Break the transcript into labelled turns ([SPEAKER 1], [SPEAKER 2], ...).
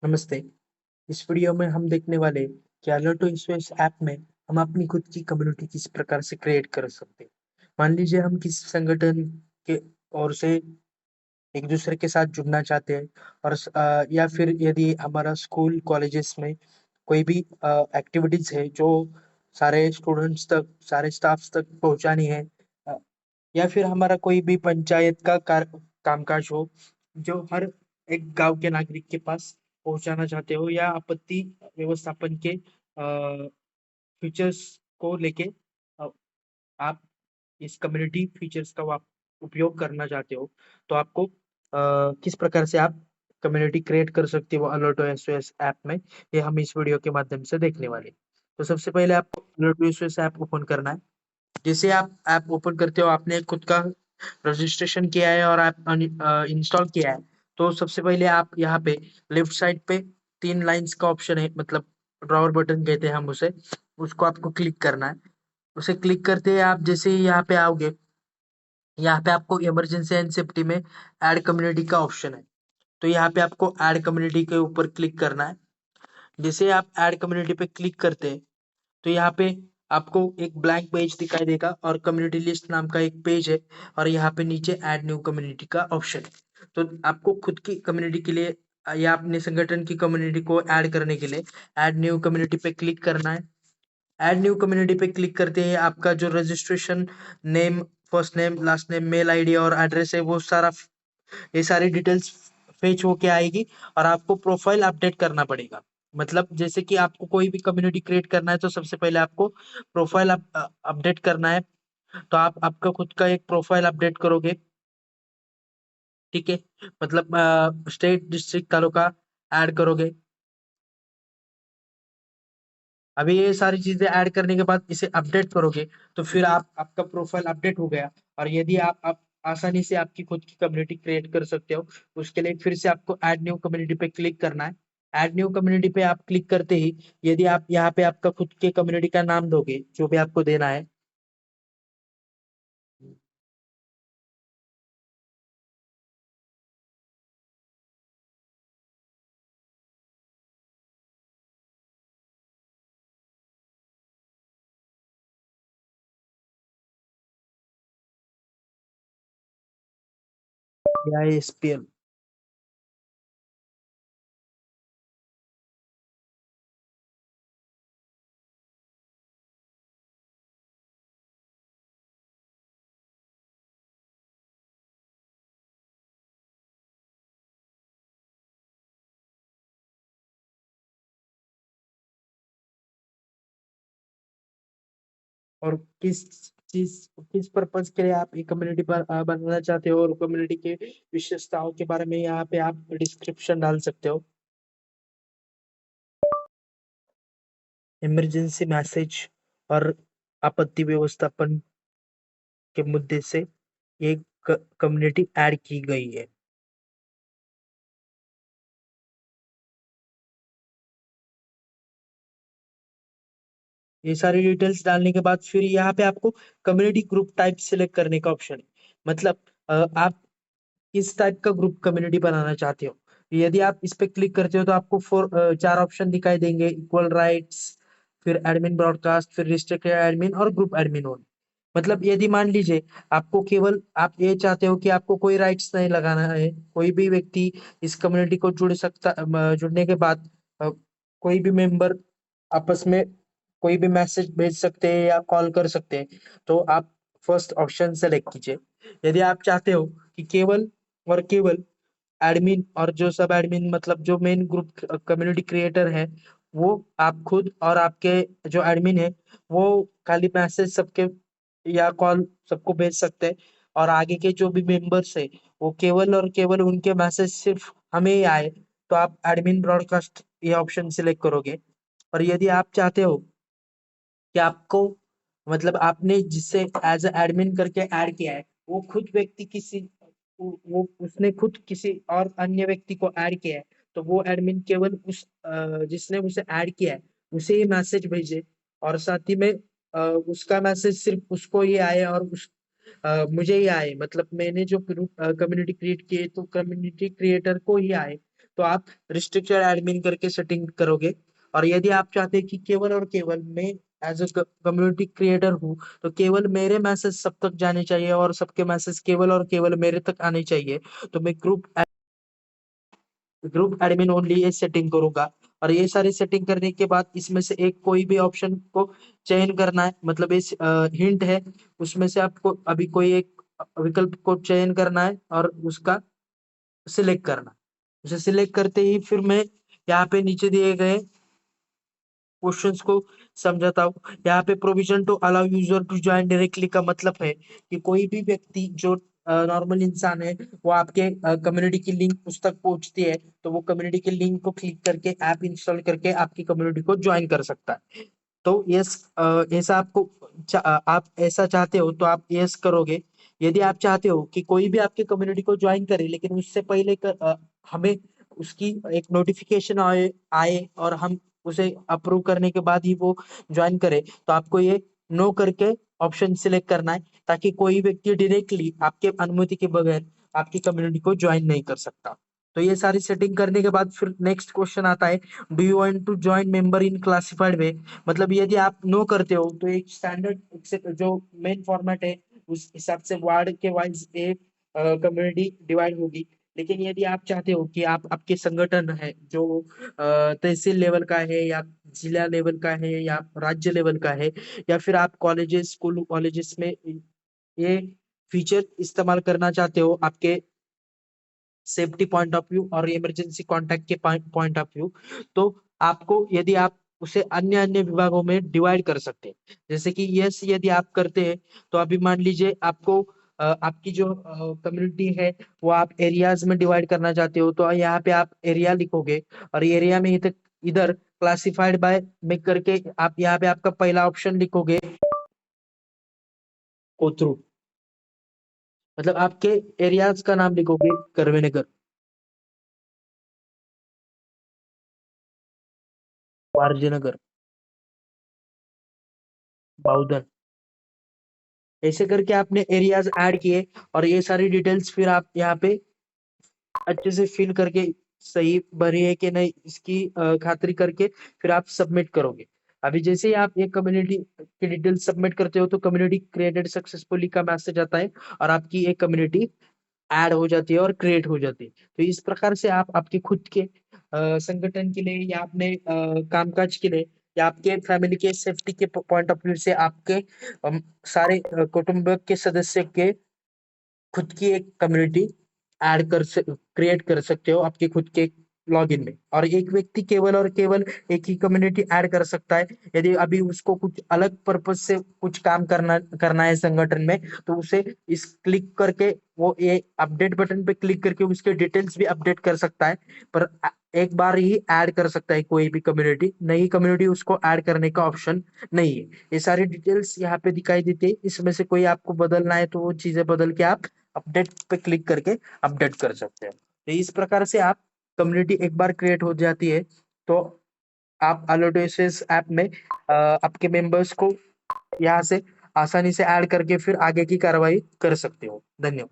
[SPEAKER 1] नमस्ते। इस वीडियो में हम देखने वाले कि अलर्टो इंश्योरेंस ऐप में हम अपनी खुद की कम्युनिटी किस प्रकार से क्रिएट कर सकते हैं। मान लीजिए हम किसी संगठन के ओर से एक दूसरे के साथ जुड़ना चाहते हैं और या फिर यदि हमारा स्कूल कॉलेजेस में कोई भी एक्टिविटीज है जो सारे स्टूडेंट्स तक, सारे स्टाफ्स तक पहुंचानी है, अ, या फिर हमारा कोई भी पंचायत का कामकाज हो जो हर एक गांव के नागरिक के पास पहुंचाना चाहते हो, या आपत्ति व्यवस्थापन के फीचर्स को लेके अ, आप इस कम्युनिटी फीचर्स का आप उपयोग करना चाहते हो, तो आपको किस प्रकार से आप कम्युनिटी क्रिएट कर सकते हो अलर्टो एसओएस ऐप में, ये हम इस वीडियो के माध्यम से देखने वाले हैं। तो सबसे पहले आपको अलर्टो एसओएस ऐप ओपन करना है। जैसे आप ऐप ओपन करते हो, आपने खुद का रजिस्ट्रेशन किया है और आप इंस्टॉल किया है, तो सबसे पहले आप यहाँ पे लेफ्ट साइड पे 3 लाइंस का ऑप्शन है, मतलब ड्रॉवर बटन कहते हैं हम उसे, उसको आपको क्लिक करना है। उसे क्लिक करते ही आप जैसे ही यहाँ पे आओगे, यहाँ पे आपको इमरजेंसी एंड सेफ्टी में ऐड कम्युनिटी का ऑप्शन है। तो यहाँ पे आपको ऐड कम्युनिटी के ऊपर क्लिक करना है। जैसे आप ऐड कम्युनिटी पे क्लिक करते हैं, तो यहाँ पे आपको एक ब्लैंक पेज दिखाई देगा और कम्युनिटी लिस्ट नाम का एक पेज है, और यहाँ पे नीचे ऐड न्यू कम्युनिटी का ऑप्शन है। तो आपको खुद की कम्युनिटी के लिए या अपने संगठन की कम्युनिटी को ऐड करने के लिए ऐड न्यू कम्युनिटी पे क्लिक करना है। ऐड न्यू कम्युनिटी पे क्लिक करते ही आपका जो registration name, first name, last name, mail ID और एड्रेस है, वो सारा, ये सारी डिटेल्स फेच होके आएगी और आपको प्रोफाइल अपडेट करना पड़ेगा। मतलब जैसे कि आपको कोई भी कम्युनिटी क्रिएट करना है, तो सबसे पहले आपको प्रोफाइल अपडेट करना है। तो आप आपका खुद का एक प्रोफाइल अपडेट करोगे, ठीक है। मतलब स्टेट, डिस्ट्रिक्ट, तालुका ऐड करोगे। अभी ये सारी चीजें ऐड करने के बाद इसे अपडेट करोगे, तो फिर आप, आपका प्रोफाइल अपडेट हो गया। और यदि आप आसानी से आपकी खुद की कम्युनिटी क्रिएट कर सकते हो, उसके लिए फिर से आपको ऐड न्यू कम्युनिटी पे क्लिक करना है। ऐड न्यू कम्युनिटी पे आप क्लिक करते ही यदि आप यहाँ पे आपका खुद के कम्युनिटी का नाम दोगे, जो भी आपको देना है, या एसपीएल। और किस चीज, किस पर्पज के लिए आप ये कम्युनिटी पर बनाना चाहते हो, और कम्युनिटी के विशेषताओं के बारे में यहाँ पे आप डिस्क्रिप्शन डाल सकते हो। इमरजेंसी मैसेज और आपत्ति व्यवस्थापन के मुद्दे से एक कम्युनिटी ऐड की गई है। ये सारी डिटेल्स डालने के बाद फिर यहाँ पे आपको कम्युनिटी ग्रुप टाइप सिलेक्ट करने का ऑप्शन है। मतलब आप किस टाइप का ग्रुप कम्युनिटी बनाना चाहते हो। यदि आप इस पे क्लिक करते हो, तो आपको 4 ऑप्शन दिखाई देंगे: इक्वल राइट्स, फिर एडमिन ब्रॉडकास्ट, फिर रिस्ट्रिक्टेड एडमिन और ग्रुप एडमिन ओनली। मतलब यदि मान लीजिए आपको केवल, आप ये चाहते हो कि आपको कोई राइट्स नहीं लगाना है, कोई भी व्यक्ति इस कम्युनिटी को जुड़ सकता, जुड़ने के बाद कोई भी मेंबर आपस में कोई भी मैसेज भेज सकते हैं या कॉल कर सकते हैं, तो आप फर्स्ट ऑप्शन सेलेक्ट कीजिए। यदि आप चाहते हो कि केवल और केवल एडमिन और जो सब एडमिन, मतलब जो मेन ग्रुप कम्युनिटी क्रिएटर है, वो आप खुद, और आपके जो एडमिन है वो खाली मैसेज सबके या कॉल सबको भेज सकते हैं, और आगे के जो भी मेंबर्स है वो केवल और केवल उनके मैसेज सिर्फ हमें ही आए, तो आप एडमिन ब्रॉडकास्ट ये ऑप्शन सिलेक्ट करोगे। और यदि आप चाहते हो कि आपको, मतलब आपने जिससे एज एडमिन करके ऐड किया है, वो खुद व्यक्ति किसी, वो उसने खुद किसी और अन्य व्यक्ति को ऐड किया है, तो वो एडमिन केवल उस जिसने उसे ऐड किया है उसे ही मैसेज भेजे, और साथ ही में उसका मैसेज सिर्फ उसको ही आए, और मुझे ही आए, मतलब मैंने जो कम्युनिटी क्रिएट की है तो कम्युनिटी क्रिएटर को ही आए। तो आप रिस्ट्रिक्टेड एडमिन करके सेटिंग करोगे। और यदि आप चाहते हैं कि केवल और केवल मैं एज अ कम्युनिटी क्रिएटर हूँ, तो केवल मेरे मैसेज सब तक जाने चाहिए और सबके मैसेज केवल और केवल मेरे तक आने चाहिए, तो मैं ग्रुप एडमिन ओनली ये सेटिंग करूंगा। और ये सारी सेटिंग करने के बाद इसमें से एक कोई भी ऑप्शन को चयन करना है, मतलब इस हिंट है, उसमें से आपको अभी कोई एक विकल्प को चयन करना है और उसका सिलेक्ट करना है। उसे सिलेक्ट करते ही फिर मैं यहाँ पे नीचे दिए गए क्वेश्चंस को समझाता हूँ। यहाँ पे provision to allow user to join directly का मतलब है कि कोई भी व्यक्ति जो नॉर्मल इंसान है, वो आपके कम्युनिटी की लिंक उस तक पहुंचती है, तो वो कम्युनिटी की लिंक को क्लिक करके ऐप इंस्टॉल करके आपकी कम्युनिटी को ज्वाइन कर सकता है। तो यस, ऐसा आपको आप ऐसा चाहते हो तो आप यस करोगे। यदि आप चाहते हो कि कोई भी आपके कम्युनिटी को ज्वाइन करे, लेकिन उससे पहले हमें उसकी एक नोटिफिकेशन आए और हम उसे अप्रूव करने के बाद ही वो ज्वाइन करे, तो आपको ये नो करके ऑप्शन सिलेक्ट करना है, ताकि कोई व्यक्ति डायरेक्टली आपके अनुमति के बगैर आपकी कम्युनिटी को ज्वाइन नहीं कर सकता। तो ये सारी सेटिंग करने के बाद फिर नेक्स्ट क्वेश्चन आता है, do you want to join member in classified way. मतलब यदि आप नो करते हो तो एक स्टैंडर्ड जो मेन फॉर्मेट है उस हिसाब से वार्ड के वाइज एक कम्युनिटी डिवाइड होगी। लेकिन यदि आप चाहते हो कि आप आपके संगठन है जो तहसील लेवल का है या जिला लेवल का है या राज्य लेवल का है, या फिर आप कॉलेजेस स्कूल कॉलेजेस में ये फीचर इस्तेमाल करना चाहते हो आपके सेफ्टी पॉइंट ऑफ व्यू और इमरजेंसी कॉन्टैक्ट के पॉइंट ऑफ व्यू, तो आपको यदि आप उसे अन्य अन्य विभागों में डिवाइड कर सकते हैं। जैसे कि यस यदि आप करते हैं, तो अभी मान लीजिए आपको आपकी जो कम्युनिटी है वो आप एरियाज में डिवाइड करना चाहते हो, तो यहाँ पे आप एरिया लिखोगे और एरिया में इधर क्लासिफाइड बाय में करके आप यहाँ पे आपका पहला ऑप्शन लिखोगे कोथरूड, मतलब आपके एरियाज का नाम लिखोगे करवेनगर, वारजीनगर, बाउधन, ऐसे करके आपने एरियाज ऐड किए। और ये सारी डिटेल्स फिर आप यहाँ पे अच्छे से फिल करके सही भरी है कि नहीं इसकी खातिर करके फिर आप सबमिट करोगे। अभी जैसे ही आप एक कम्युनिटी की डिटेल सबमिट करते हो, तो कम्युनिटी क्रिएटेड सक्सेसफुली का मैसेज आता है और आपकी एक कम्युनिटी ऐड हो जाती है और क्रिएट हो जाती है। तो इस प्रकार से आप आपके खुद के संगठन के लिए या अपने कामकाज के लिए या आपके फैमिली के सेफ्टी के पॉइंट ऑफ व्यू से आपके सारे कुटुंब के सदस्य के खुद की एक कम्युनिटी ऐड क्रिएट कर सकते हो आपके खुद के लॉगिन में। और एक व्यक्ति केवल और केवल एक ही कम्युनिटी ऐड कर सकता है। यदि अभी उसको कुछ अलग पर्पज से कुछ काम करना करना है संगठन में, तो उसे इस क्लिक करके वो ये अपडेट बटन पे क्लिक करके उसके डिटेल्स भी अपडेट कर सकता है। पर एक बार ही ऐड कर सकता है कोई भी कम्युनिटी, नई कम्युनिटी उसको ऐड करने का ऑप्शन नहीं है। ये सारी डिटेल्स यहाँ पे दिखाई देती है, इसमें से कोई आपको बदलना है तो वो चीजें बदल के आप अपडेट पे क्लिक करके अपडेट कर सकते हैं। तो इस प्रकार से आप कम्युनिटी एक बार क्रिएट हो जाती है, तो आप अलोटेसिस ऐप में आपके मेंबर्स को यहाँ से आसानी से ऐड करके फिर आगे की कार्रवाई कर सकते हो। धन्यवाद।